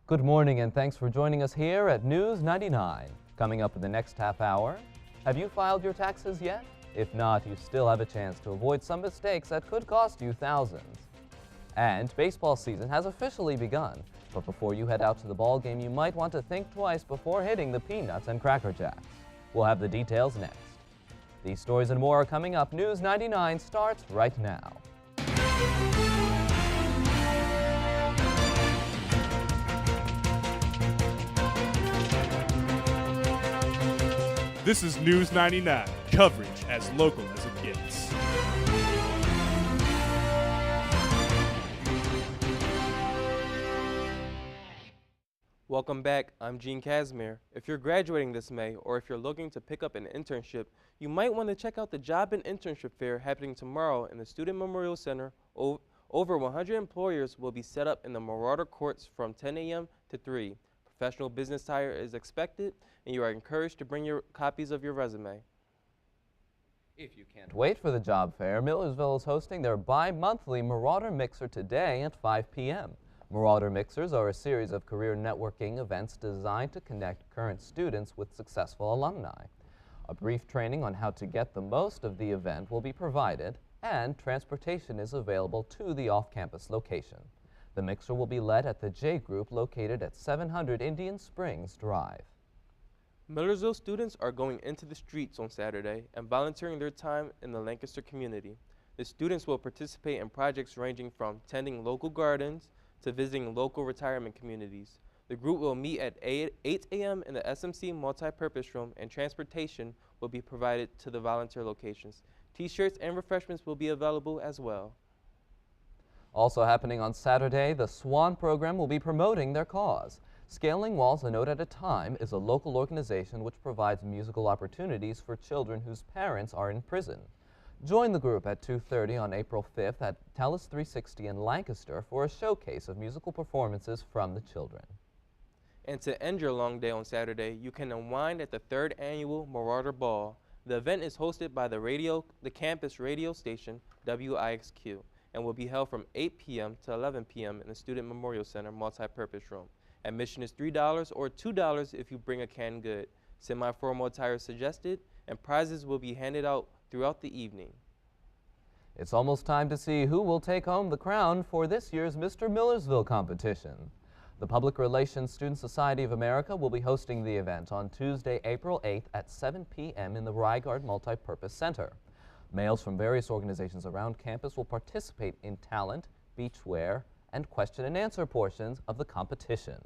Good morning and thanks for joining us here at News 99. Coming up in the next half hour, have you filed your taxes yet? If not, you still have a chance to avoid some mistakes that could cost you thousands. And baseball season has officially begun, but before you head out to the ball game, you might want to think twice before hitting the peanuts and Cracker Jacks. We'll have the details next. These stories and more are coming up. News 99 starts right now. This is News 99, coverage as local as it gets. Welcome back, I'm Gene Casimir. If you're graduating this May or if you're looking to pick up an internship, you might want to check out the Job and Internship Fair happening tomorrow in the Student Memorial Center. Over 100 employers will be set up in the Marauder Courts from 10 a.m. to 3. Professional business attire is expected, and you are encouraged to bring your copies of your resume. If you can't wait for the job fair, Millersville is hosting their bi-monthly Marauder Mixer today at 5 p.m. Marauder Mixers are a series of career networking events designed to connect current students with successful alumni. A brief training on how to get the most of the event will be provided, and transportation is available to the off-campus location. The mixer will be led at the J Group located at 700 Indian Springs Drive. Millersville students are going into the streets on Saturday and volunteering their time in the Lancaster community. The students will participate in projects ranging from tending local gardens to visiting local retirement communities. The group will meet at 8 a.m. in the SMC multi-purpose room, and transportation will be provided to the volunteer locations. T-shirts and refreshments will be available as well. Also happening on Saturday, the SWAN program will be promoting their cause. Scaling Walls a Note at a Time is a local organization which provides musical opportunities for children whose parents are in prison. Join the group at 2:30 on April 5th at Telus 360 in Lancaster for a showcase of musical performances from the children. And to end your long day on Saturday, you can unwind at the 3rd annual Marauder Ball. The event is hosted by the campus radio station WIXQ and will be held from 8 p.m. to 11 p.m. in the Student Memorial Center multi-purpose room. Admission is $3 or $2 if you bring a canned good. Semi-formal attire is suggested, and prizes will be handed out throughout the evening. It's almost time to see who will take home the crown for this year's Mr. Millersville competition. The Public Relations Student Society of America will be hosting the event on Tuesday, April 8th at 7 p.m. in the Rygaard Multipurpose Center. Males from various organizations around campus will participate in talent, beachwear, and question and answer portions of the competition.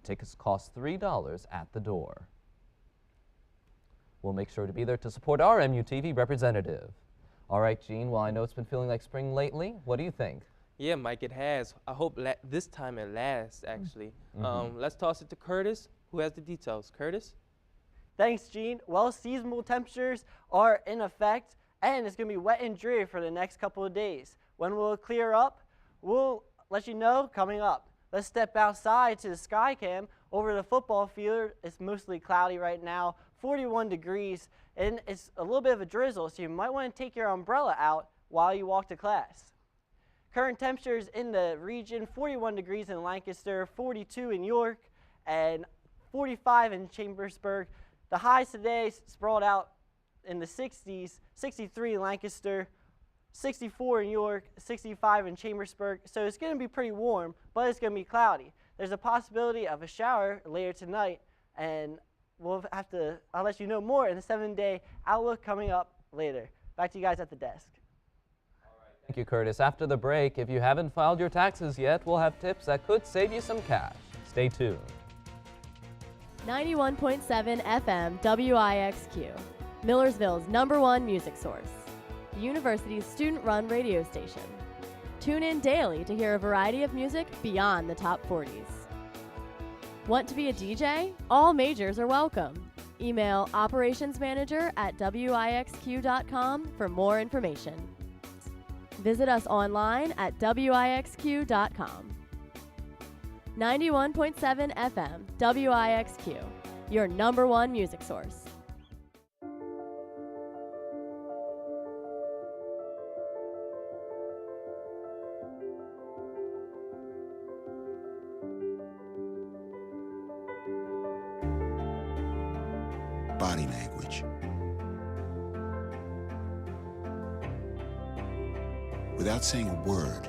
Tickets cost $3 at the door. We'll make sure to be there to support our MUTV representative. All right, Gene, well, I know it's been feeling like spring lately. What do you think? Yeah, Mike, it has. I hope this time it lasts, actually. Let's toss it to Curtis, who has the details. Curtis? Thanks, Gene. Well, seasonal temperatures are in effect, and it's going to be wet and dreary for the next couple of days. When will it clear up? We'll let you know coming up. Let's step outside to the sky cam. Over the football field, it's mostly cloudy right now, 41 degrees, and it's a little bit of a drizzle, so you might want to take your umbrella out while you walk to class. Current temperatures in the region, 41 degrees in Lancaster, 42 in York, and 45 in Chambersburg. The highs today sprawled out in the 60s, 63 in Lancaster, 64 in York, 65 in Chambersburg. So it's going to be pretty warm, but it's going to be cloudy. There's a possibility of a shower later tonight, and I'll let you know more in the 7-day outlook coming up later. Back to you guys at the desk. Thank you, Curtis. After the break, if you haven't filed your taxes yet, we'll have tips that could save you some cash. Stay tuned. 91.7 FM WIXQ, Millersville's #1 music source. The university's student-run radio station. Tune in daily to hear a variety of music beyond the top 40s. Want to be a DJ? All majors are welcome. Email operationsmanager@wixq.com for more information. Visit us online at wixq.com. 91.7 FM WIXQ, your #1 music source. body language. Without saying a word,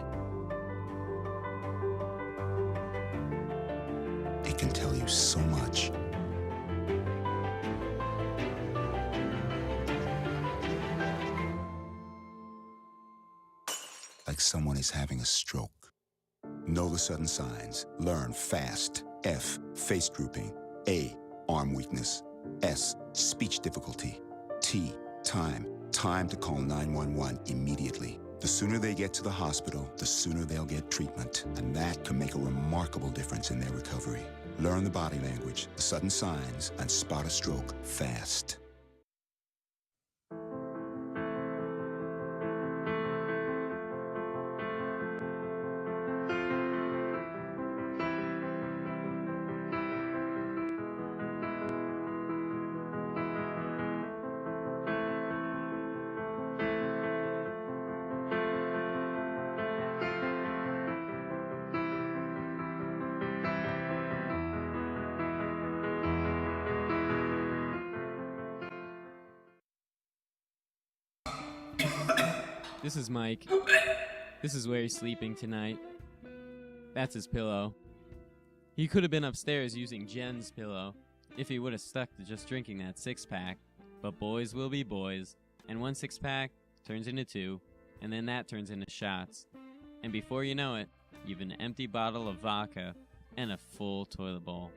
it can tell you so much. Like someone is having a stroke. Know the sudden signs. Learn fast. F, face drooping. A, arm weakness. S, speech difficulty. T, time. Time to call 911 immediately. The sooner they get to the hospital, the sooner they'll get treatment. And that can make a remarkable difference in their recovery. Learn the body language, the sudden signs, and spot a stroke fast. This is Mike. This is where he's sleeping tonight. That's his pillow. He could have been upstairs using Jen's pillow if he would have stuck to just drinking that six-pack. But boys will be boys, and one six-pack turns into two, and then that turns into shots. And before you know it, you've an empty bottle of vodka and a full toilet bowl.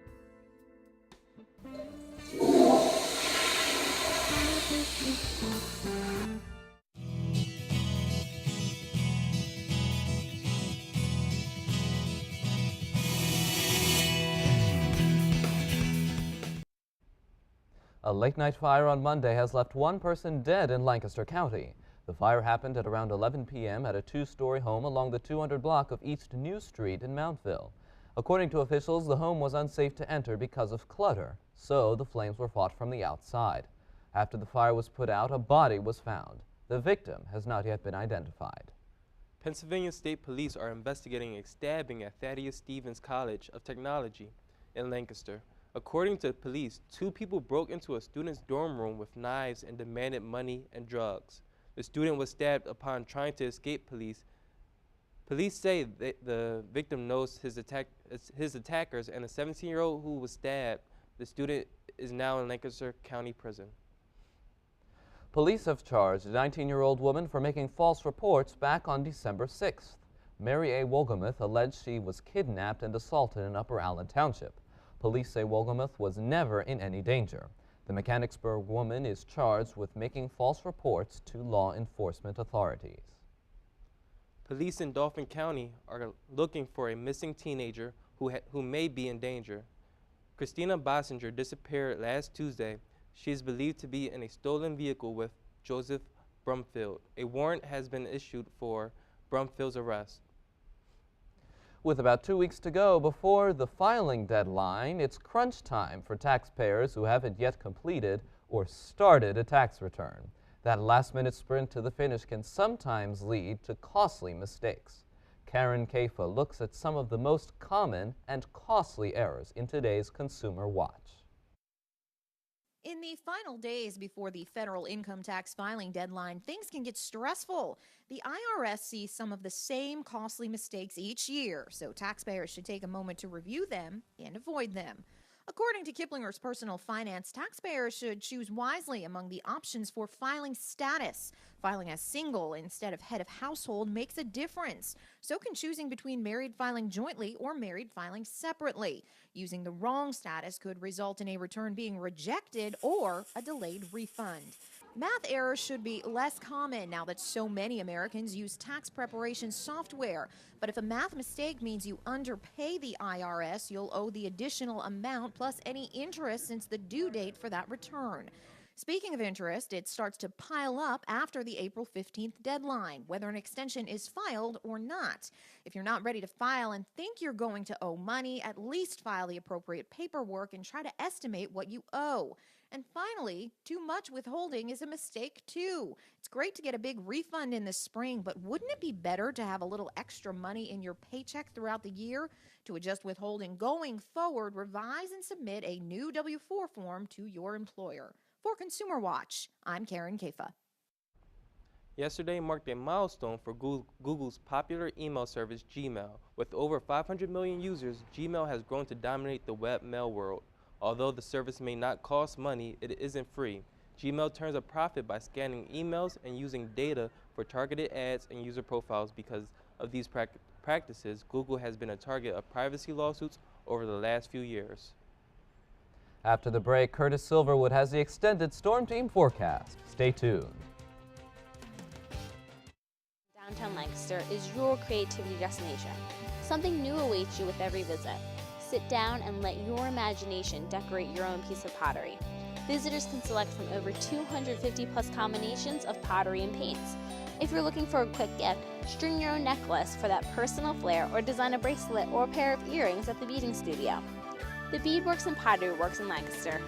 A late-night fire on Monday has left one person dead in Lancaster County. The fire happened at around 11 p.m. at a two-story home along the 200 block of East New Street in Mountville. According to officials, the home was unsafe to enter because of clutter, so the flames were fought from the outside. After the fire was put out, a body was found. The victim has not yet been identified. Pennsylvania State Police are investigating a stabbing at Thaddeus Stevens College of Technology in Lancaster. According to police, two people broke into a student's dorm room with knives and demanded money and drugs. The student was stabbed upon trying to escape police. Police say that the victim knows his attackers and a 17-year-old who was stabbed. The student is now in Lancaster County Prison. Police have charged a 19-year-old woman for making false reports back on December 6th. Mary A. Wolgamuth alleged she was kidnapped and assaulted in Upper Allen Township. Police say Wolgamuth was never in any danger. The Mechanicsburg woman is charged with making false reports to law enforcement authorities. Police in Dauphin County are looking for a missing teenager who may be in danger. Christina Bossinger disappeared last Tuesday. She is believed to be in a stolen vehicle with Joseph Brumfield. A warrant has been issued for Brumfield's arrest. With about 2 weeks to go before the filing deadline, it's crunch time for taxpayers who haven't yet completed or started a tax return. That last-minute sprint to the finish can sometimes lead to costly mistakes. Karen Kafa looks at some of the most common and costly errors in today's Consumer Watch. In the final days before the federal income tax filing deadline, things can get stressful. The IRS sees some of the same costly mistakes each year, so taxpayers should take a moment to review them and avoid them. According to Kiplinger's Personal Finance, taxpayers should choose wisely among the options for filing status. Filing as single instead of head of household makes a difference. So can choosing between married filing jointly or married filing separately. Using the wrong status could result in a return being rejected or a delayed refund. Math errors should be less common now that so many Americans use tax preparation software. But if a math mistake means you underpay the IRS, you'll owe the additional amount plus any interest since the due date for that return. Speaking of interest, it starts to pile up after the April 15th deadline, whether an extension is filed or not. If you're not ready to file and think you're going to owe money, at least file the appropriate paperwork and try to estimate what you owe. And finally, too much withholding is a mistake too. It's great to get a big refund in the spring, but wouldn't it be better to have a little extra money in your paycheck throughout the year? To adjust withholding going forward, revise and submit a new W-4 form to your employer. For Consumer Watch, I'm Karen Kafa. Yesterday marked a milestone for Google's popular email service, Gmail. With over 500 million users, Gmail has grown to dominate the web mail world. Although the service may not cost money, it isn't free. Gmail turns a profit by scanning emails and using data for targeted ads and user profiles. Because of these practices, Google has been a target of privacy lawsuits over the last few years. After the break, Curtis Silverwood has the extended Storm Team forecast. Stay tuned. Downtown Lancaster is your creativity destination. Something new awaits you with every visit. Sit down and let your imagination decorate your own piece of pottery. Visitors can select from over 250 plus combinations of pottery and paints. If you're looking for a quick gift, string your own necklace for that personal flair or design a bracelet or a pair of earrings at the beading studio. The Beadworks and Pottery Works in Lancaster.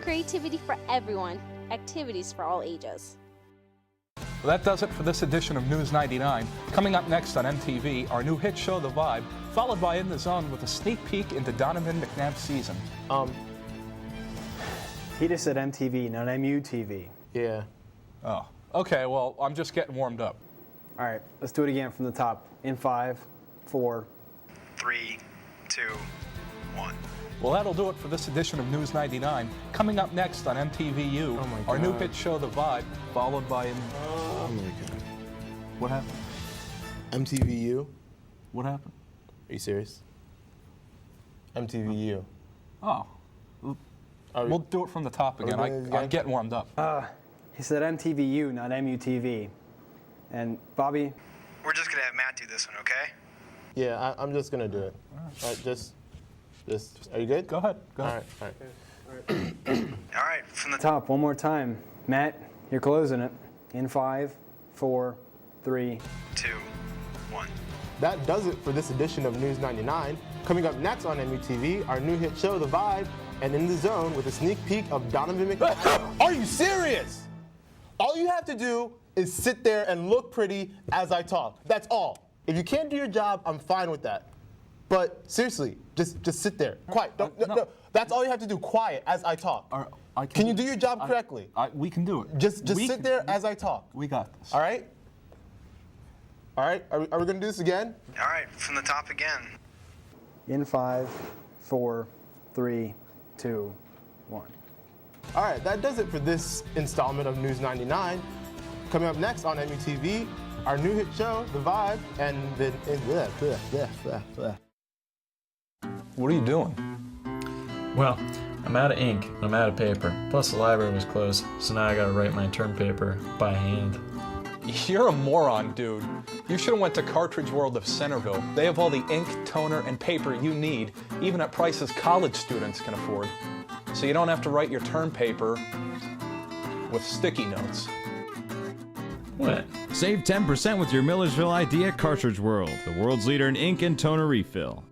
Creativity for everyone, activities for all ages. Well, that does it for this edition of News 99. Coming up next on MTV, our new hit show, The Vibe, followed by In the Zone with a sneak peek into Donovan McNabb's season. He just said MTV, not MUTV. Yeah. Oh, okay, well, I'm just getting warmed up. All right, let's do it again from the top. In 5, 4, 3, 2, 1. Well, that'll do it for this edition of News 99. Coming up next on MTVU, our new hit show, The Vibe, followed by Oh my God. What happened? MTVU? What happened? Are you serious? MTVU. Oh. We'll do it from the top again. I'm getting warmed up. he said MTVU, not MUTV. And Bobby? We're just going to have Matt do this one, okay? Yeah, I'm just going to do it. All right, just, are you good? Go ahead. Go All ahead. right. All right, from the top, one more time. Matt, you're closing it. In 5, 4, 3, 2, 1. That does it for this edition of News 99. Coming up next on MUTV, our new hit show, The Vibe, and In the Zone with a sneak peek of Donovan McNabb. Are you serious? All you have to do is sit there and look pretty as I talk. That's all. If you can't do your job, I'm fine with that. But seriously, just sit there. Quiet. No. That's all you have to do. Quiet as I talk. Can you do your job correctly? We can do it. Just sit there as I talk. We got this. All right? All right? Are we going to do this again? All right, from the top again. In 5, 4, 3, 2, 1. All right, that does it for this installment of News 99. Coming up next on MUTV, our new hit show, The Vibe, and then... What are you doing? Well, I'm out of ink, and I'm out of paper. Plus the library was closed, so now I gotta write my term paper by hand. You're a moron, dude. You should have went to Cartridge World of Centerville. They have all the ink, toner, and paper you need, even at prices college students can afford. So you don't have to write your term paper with sticky notes. What? Save 10% with your Millersville ID at Cartridge World, the world's leader in ink and toner refill.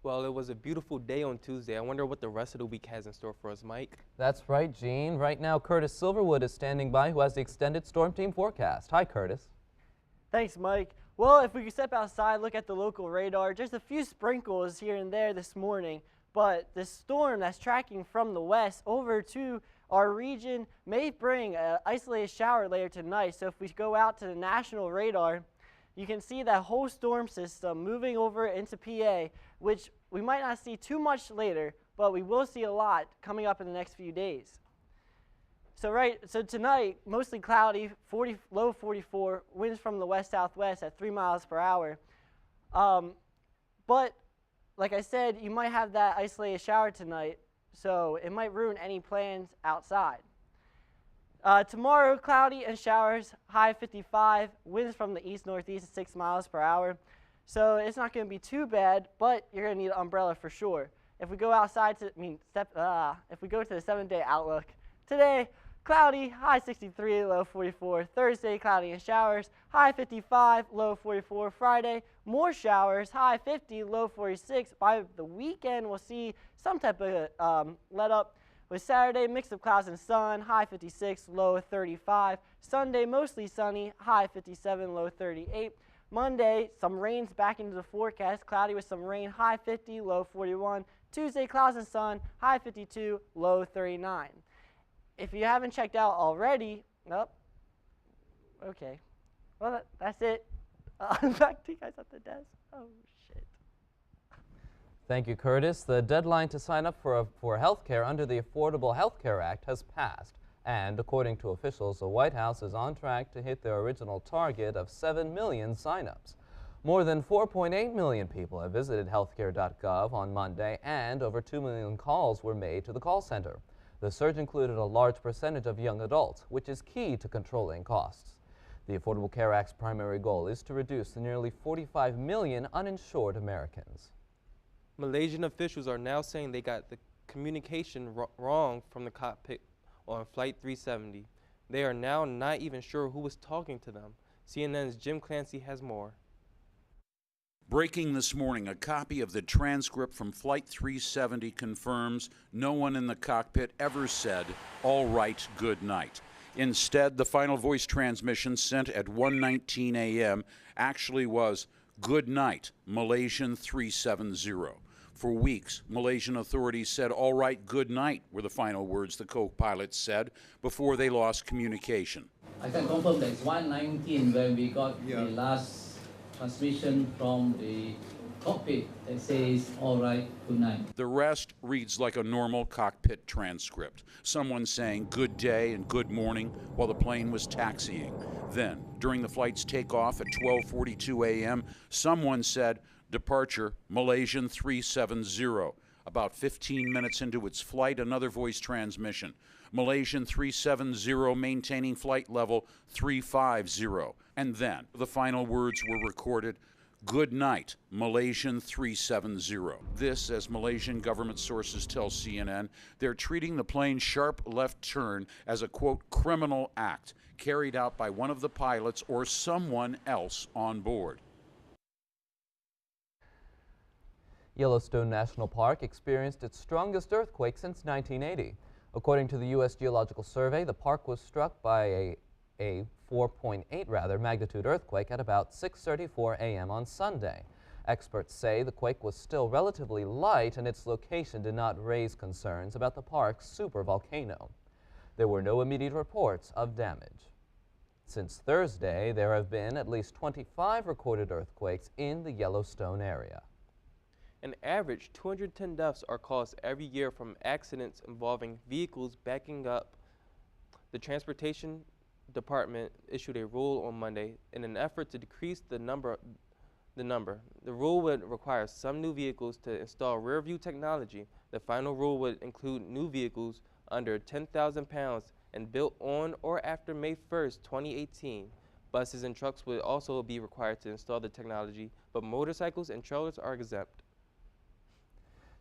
Well, it was a beautiful day on Tuesday. I wonder what the rest of the week has in store for us, Mike. That's right, Gene. Right now, Curtis Silverwood is standing by, who has the extended Storm Team forecast. Hi, Curtis. Thanks, Mike. Well, if we could step outside, look at the local radar, just a few sprinkles here and there this morning, but the storm that's tracking from the west over to our region may bring an isolated shower later tonight. So if we go out to the national radar, you can see that whole storm system moving over into PA, which we might not see too much later, but we will see a lot coming up in the next few days. So tonight, mostly cloudy, low 44, winds from the west-southwest at 3 miles per hour. But like I said, you might have that isolated shower tonight, so it might ruin any plans outside. Tomorrow, cloudy and showers, high 55, winds from the east-northeast at 6 miles per hour. So it's not going to be too bad, but you're going to need an umbrella for sure. If we go outside if we go to the 7-day outlook, today, cloudy, high 63, low 44. Thursday, cloudy and showers, high 55, low 44. Friday, more showers, high 50, low 46. By the weekend, we'll see some type of let up, With Saturday, mix of clouds and sun, high 56, low 35. Sunday, mostly sunny, high 57, low 38. Monday, some rains back into the forecast, cloudy with some rain, high 50, low 41. Tuesday, clouds and sun, high 52, low 39. If you haven't checked out already, nope. Okay. Well, that's it. Back to you guys at the desk. Oh, shit. Thank you, Curtis. The deadline to sign up for health care under the Affordable Health Care Act has passed. And according to officials, the White House is on track to hit their original target of 7 million signups. More than 4.8 million people have visited healthcare.gov on Monday, and over 2 million calls were made to the call center. The surge included a large percentage of young adults, which is key to controlling costs. The Affordable Care Act's primary goal is to reduce the nearly 45 million uninsured Americans. Malaysian officials are now saying they got the communication wrong from the cockpit on Flight 370. They are now not even sure who was talking to them. CNN's Jim Clancy has more. Breaking this morning, a copy of the transcript from Flight 370 confirms no one in the cockpit ever said, "All right, good night." Instead, the final voice transmission sent at 1:19 a.m. actually was, "Good night, Malaysian 370. For weeks, Malaysian authorities said, "All right, good night," were the final words the co-pilot said before they lost communication. I can confirm that it's 1:19 when we got the last transmission from the cockpit that says, "All right, good night." The rest reads like a normal cockpit transcript. Someone saying good day and good morning while the plane was taxiing. Then, during the flight's takeoff at 12:42 a.m., someone said, "Departure, Malaysian 370. About 15 minutes into its flight, another voice transmission. Malaysian 370 maintaining flight level 350. And then the final words were recorded, "Good night, Malaysian 370. This, as Malaysian government sources tell CNN, they're treating the plane's sharp left turn as a, quote, criminal act carried out by one of the pilots or someone else on board. Yellowstone National Park experienced its strongest earthquake since 1980. According to the U.S. Geological Survey, the park was struck by a 4.8 magnitude earthquake at about 6:34 a.m. on Sunday. Experts say the quake was still relatively light and its location did not raise concerns about the park's supervolcano. There were no immediate reports of damage. Since Thursday, there have been at least 25 recorded earthquakes in the Yellowstone area. An average 210 deaths are caused every year from accidents involving vehicles backing up. The Transportation Department issued a rule on Monday in an effort to decrease the number. The rule would require some new vehicles to install rear view technology. The final rule would include new vehicles under 10,000 pounds and built on or after May 1st, 2018. Buses and trucks would also be required to install the technology, but motorcycles and trailers are exempt.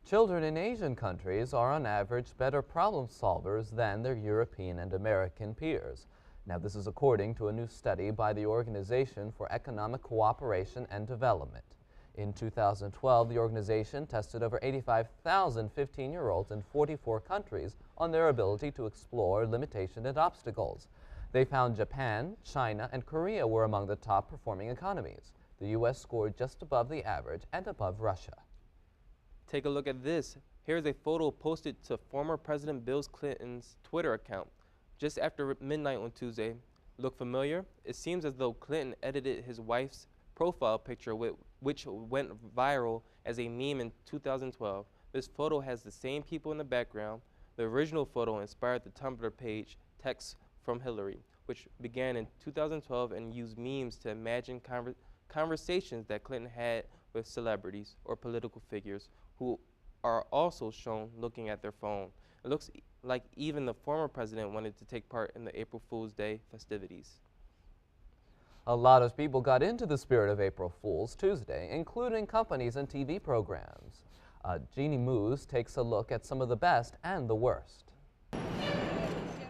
Children in Asian countries are on average better problem solvers than their European and American peers. Now, this is according to a new study by the Organization for Economic Cooperation and Development. In 2012, the organization tested over 85,000 15-year-olds in 44 countries on their ability to explore limitation and obstacles. They found Japan, China, and Korea were among the top performing economies. The U.S. scored just above the average and above Russia. Take a look at this. Here's a photo posted to former President Bill Clinton's Twitter account just after midnight on Tuesday. Look familiar? It seems as though Clinton edited his wife's profile picture, which went viral as a meme in 2012. This photo has the same people in the background. The original photo inspired the Tumblr page Texts from Hillary, which began in 2012 and used memes to imagine conversations that Clinton had with celebrities or political figures who are also shown looking at their phone. It looks like even the former president wanted to take part in the April Fool's Day festivities. A lot of people got into the spirit of April Fool's Tuesday, including companies and TV programs. Jeannie Moose takes a look at some of the best and the worst.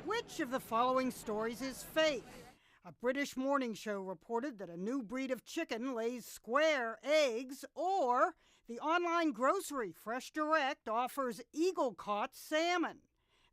Which of the following stories is fake? A British morning show reported that a new breed of chicken lays square eggs, or the online grocery Fresh Direct offers eagle-caught salmon.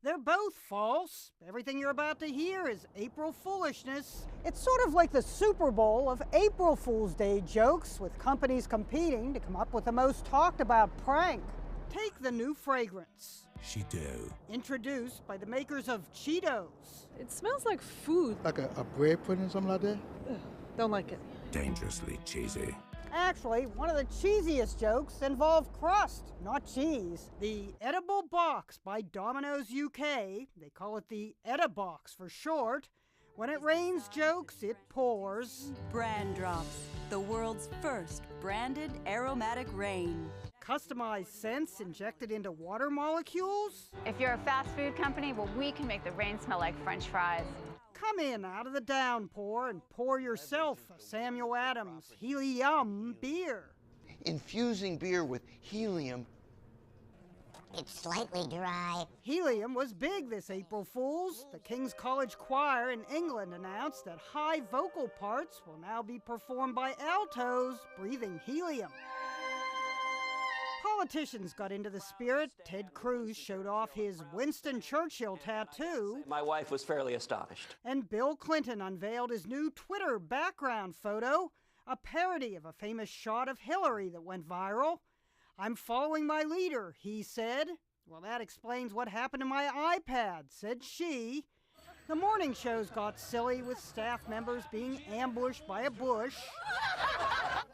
They're both false. Everything you're about to hear is April foolishness. It's sort of like the Super Bowl of April Fool's Day jokes, with companies competing to come up with the most talked about prank. Take the new fragrance. Cheeto. Introduced by the makers of Cheetos. It smells like food. Like a bread pudding or something like that? Ugh, don't like it. Dangerously cheesy. Actually, one of the cheesiest jokes involved crust, not cheese. The Edible Box by Domino's UK, they call it the Edibox for short. When it rains jokes, it pours. Brand Drops, the world's first branded aromatic rain. Customized scents injected into water molecules. If you're a fast food company, well, we can make the rain smell like French fries. Come in out of the downpour and pour yourself a Samuel Adams Helium beer. Infusing beer with helium. It's slightly dry. Helium was big this April Fool's. The King's College Choir in England announced that high vocal parts will now be performed by altos breathing helium. Politicians got into the spirit. Ted Cruz showed off his Winston Churchill tattoo. My wife was fairly astonished. And Bill Clinton unveiled his new Twitter background photo, a parody of a famous shot of Hillary that went viral. "I'm following my leader," he said. "Well, that explains what happened to my iPad," said she. The morning shows got silly with staff members being ambushed by a bush.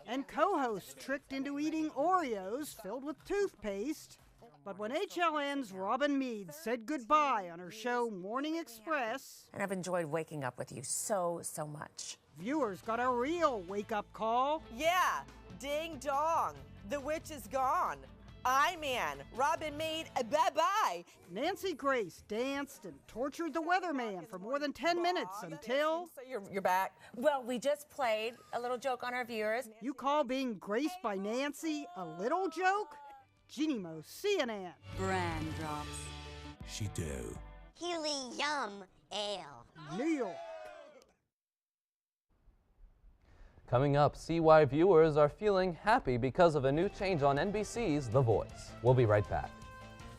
And co-hosts tricked into eating Oreos filled with toothpaste. But when HLN's Robin Meade said goodbye on her show Morning Express... And I've enjoyed waking up with you so much. Viewers got a real wake-up call. Yeah, ding dong. The witch is gone. I-Man, Robin Meade, bye-bye. Nancy Grace danced and tortured the weatherman for more than 10 minutes until... So you're back. Well, we just played a little joke on our viewers. You call being graced by Nancy a little joke? Jeannie Mo, CNN. Brand Drops. Cheeto. Helium Ale. New York. Coming up, see why viewers are feeling happy because of a new change on NBC's The Voice. We'll be right back.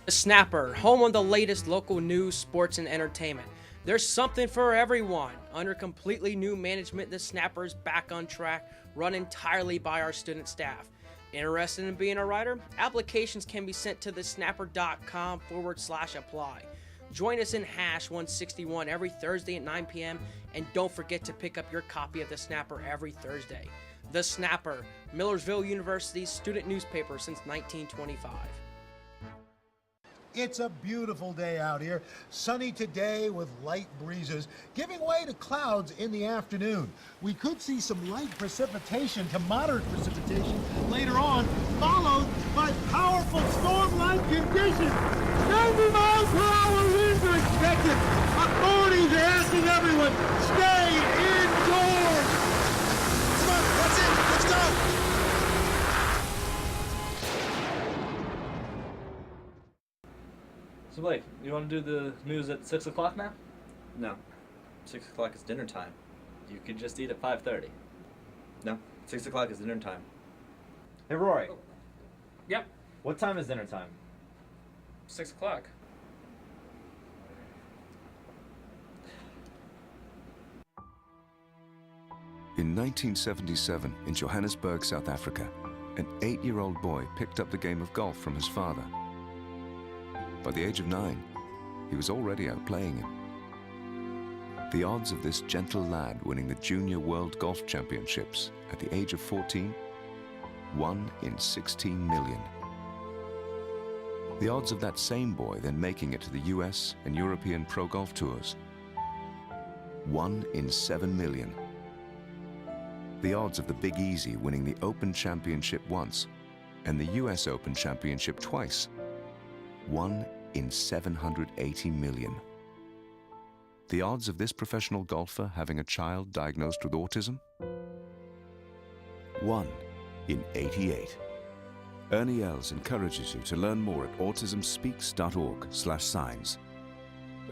The Snapper, home of the latest local news, sports, and entertainment. There's something for everyone. Under completely new management, the Snapper is back on track, run entirely by our student staff. Interested in being a writer? Applications can be sent to thesnapper.com/apply. Join us in Hash 161 every Thursday at 9 p.m. And don't forget to pick up your copy of The Snapper every Thursday. The Snapper, Millersville University's student newspaper since 1925. It's a beautiful day out here. Sunny today with light breezes, giving way to clouds in the afternoon. We could see some light precipitation to moderate precipitation later on, followed by powerful storm-like conditions. 90 miles per hour winds are expected. Authorities are asking everyone, stay indoors. Come on, that's it. Let's go. So Blake, you want to do the news at 6 o'clock now? No. 6 o'clock is dinner time. You could just eat at 5:30. No. 6 o'clock is dinner time. Hey Rory. Oh. Yep. What time is dinner time? 6 o'clock. In 1977, in Johannesburg, South Africa, an 8-year-old boy picked up the game of golf from his father. By the age of 9, he was already outplaying him. The odds of this gentle lad winning the Junior World Golf Championships at the age of 14, 1 in 16 million. The odds of that same boy then making it to the US and European Pro Golf Tours, 1 in 7 million. The odds of the Big Easy winning the Open Championship once and the US Open Championship twice, 1 in 780 million. The odds of this professional golfer having a child diagnosed with autism? 1 in 88. Ernie Els encourages you to learn more at autismspeaks.org/signs.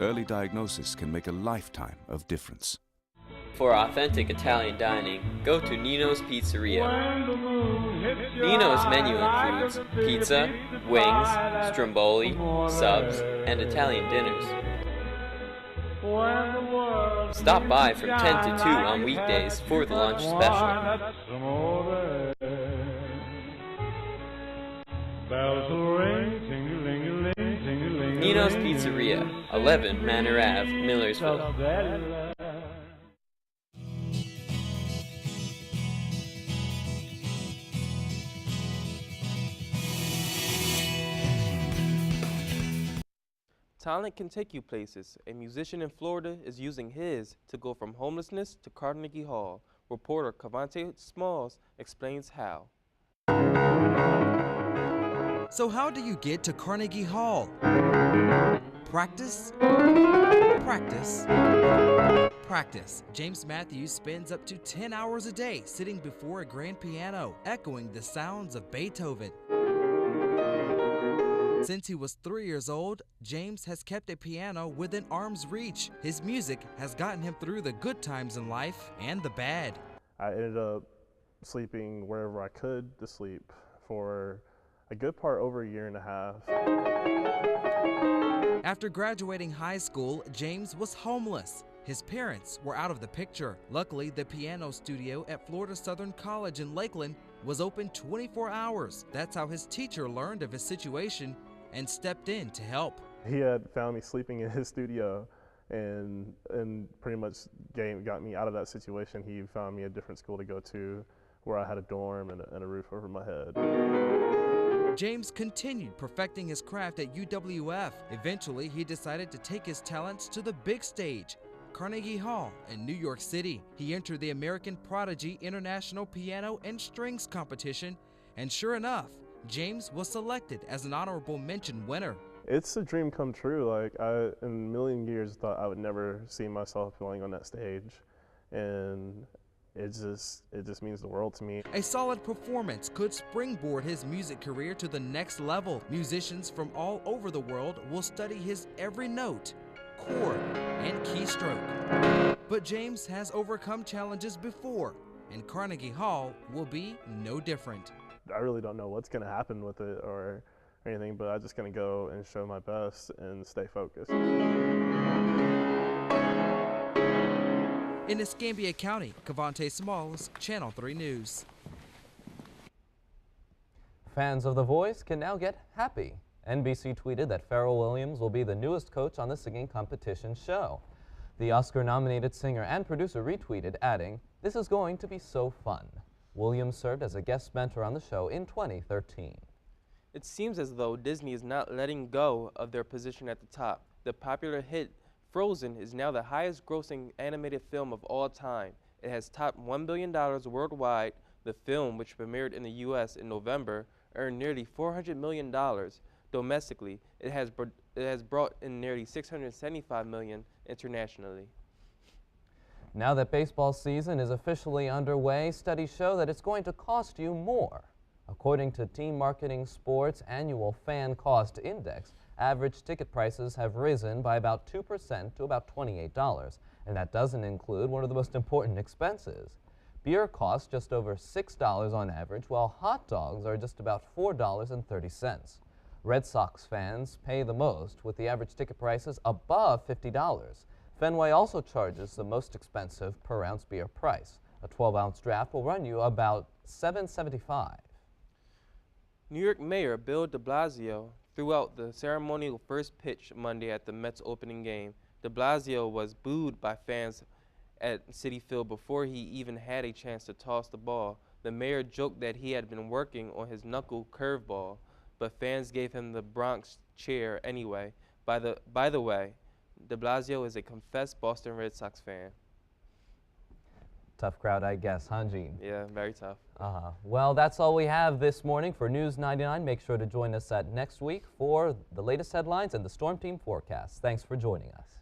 Early diagnosis can make a lifetime of difference. For authentic Italian dining, go to Nino's Pizzeria. Nino's menu includes pizza, wings, stromboli, subs, and Italian dinners. Stop by from 10 to 2 on weekdays for the lunch special. Nino's Pizzeria, 11 Manor Ave, Millersville. Talent can take you places. A musician in Florida is using his to go from homelessness to Carnegie Hall. Reporter Cavante Smalls explains how. So how do you get to Carnegie Hall? Practice, practice, practice. James Matthews spends up to 10 hours a day sitting before a grand piano, echoing the sounds of Beethoven. Since he was 3 years old, James has kept a piano within arm's reach. His music has gotten him through the good times in life and the bad. I ended up sleeping wherever I could to sleep for a good part over a year and a half. After graduating high school, James was homeless. His parents were out of the picture. Luckily, the piano studio at Florida Southern College in Lakeland was open 24 hours. That's how his teacher learned of his situation and stepped in to help. He had found me sleeping in his studio and pretty much got me out of that situation. He found me a different school to go to where I had a dorm and a roof over my head. James continued perfecting his craft at UWF. Eventually, he decided to take his talents to the big stage, Carnegie Hall in New York City. He entered the American Prodigy International Piano and Strings Competition, and sure enough, James was selected as an honorable mention winner. It's a dream come true. Like, I, in a million years, thought I would never see myself going on that stage, and it just means the world to me. A solid performance could springboard his music career to the next level. Musicians from all over the world will study his every note, chord, and keystroke. But James has overcome challenges before, and Carnegie Hall will be no different. I really don't know what's going to happen with it or anything, but I'm just going to go and show my best and stay focused. In Escambia County, Cavante Smalls, Channel 3 News. Fans of The Voice can now get happy. NBC tweeted that Pharrell Williams will be the newest coach on the singing competition show. The Oscar-nominated singer and producer retweeted, adding, "This is going to be so fun." Williams served as a guest mentor on the show in 2013. It seems as though Disney is not letting go of their position at the top. The popular hit Frozen is now the highest-grossing animated film of all time. It has topped $1 billion worldwide. The film, which premiered in the U.S. in November, earned nearly $400 million. Domestically, it has brought in nearly $675 million internationally. Now that baseball season is officially underway, studies show that it's going to cost you more. According to Team Marketing Sports' annual Fan Cost Index, average ticket prices have risen by about 2% to about $28, and that doesn't include one of the most important expenses. Beer costs just over $6 on average, while hot dogs are just about $4.30. Red Sox fans pay the most, with the average ticket prices above $50. Fenway also charges the most expensive per-ounce beer price. A 12-ounce draft will run you about $7.75. New York Mayor Bill de Blasio threw out the ceremonial first pitch Monday at the Mets opening game. De Blasio was booed by fans at Citi Field before he even had a chance to toss the ball. The mayor joked that he had been working on his knuckle curveball, but fans gave him the Bronx cheer anyway. By the way, de Blasio is a confessed Boston Red Sox fan. Tough crowd, I guess, huh, Gene? Yeah, very tough. Well, that's all we have this morning for News 99. Make sure to join us next week for the latest headlines and the Storm Team forecast. Thanks for joining us.